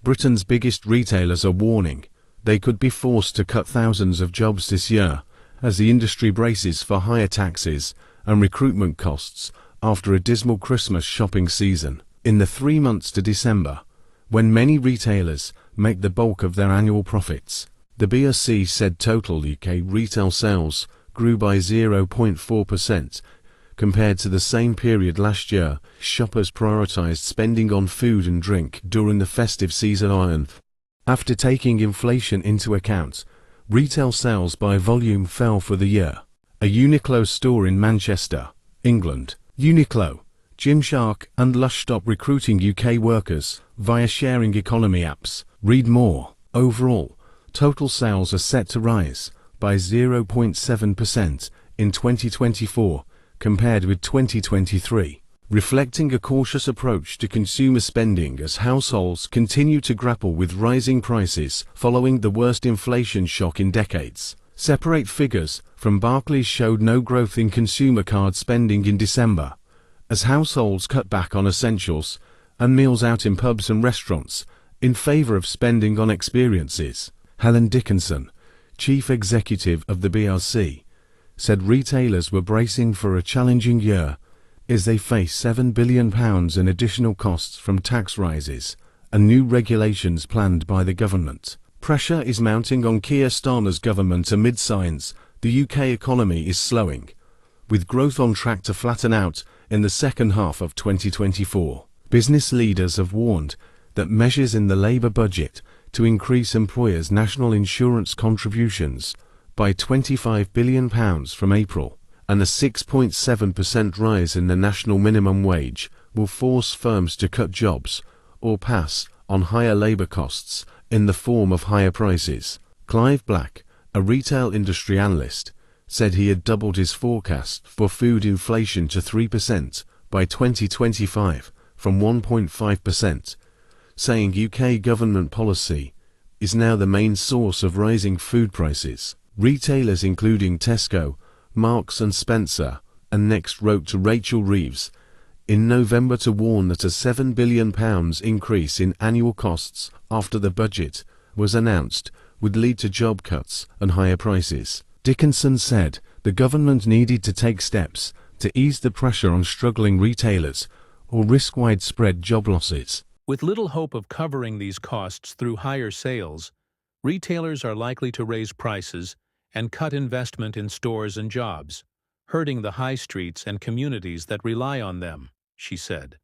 Britain's biggest retailers are warning they could be forced to cut thousands of jobs this year as the industry braces for higher taxes and recruitment costs after a dismal Christmas shopping season. In the 3 months to December, when many retailers make the bulk of their annual profits, the BRC said total UK retail sales grew by 0.4% compared to the same period last year. Shoppers prioritised spending on food and drink during the festive season. After taking inflation into account, retail sales by volume fell for the year. A Uniqlo store in Manchester, England, Uniqlo, Gymshark and Lush stop recruiting UK workers via sharing economy apps. Read more. Overall, total sales are set to rise by 0.7% in 2024 compared with 2023, reflecting a cautious approach to consumer spending as households continue to grapple with rising prices following the worst inflation shock in decades. Separate figures from Barclays showed no growth in consumer card spending in December, as households cut back on essentials and meals out in pubs and restaurants in favor of spending on experiences. Helen Dickinson, chief executive of the BRC, said retailers were bracing for a challenging year as they face £7 billion in additional costs from tax rises and new regulations planned by the government. Pressure is mounting on Keir Starmer's government amid signs the UK economy is slowing, with growth on track to flatten out in the second half of 2024. Business leaders have warned that measures in the Labour budget to increase employers' national insurance contributions by £25 billion from April and a 6.7% rise in the national minimum wage will force firms to cut jobs or pass on higher labour costs in the form of higher prices. Clive Black, a retail industry analyst, said he had doubled his forecast for food inflation to 3% by 2025 from 1.5%, saying UK government policy is now the main source of rising food prices. Retailers including Tesco, Marks and Spencer, and Next wrote to Rachel Reeves in November to warn that a £7 billion increase in annual costs after the budget was announced would lead to job cuts and higher prices. Dickinson said the government needed to take steps to ease the pressure on struggling retailers or risk widespread job losses. With little hope of covering these costs through higher sales, retailers are likely to raise prices and cut investment in stores and jobs, hurting the high streets and communities that rely on them, she said.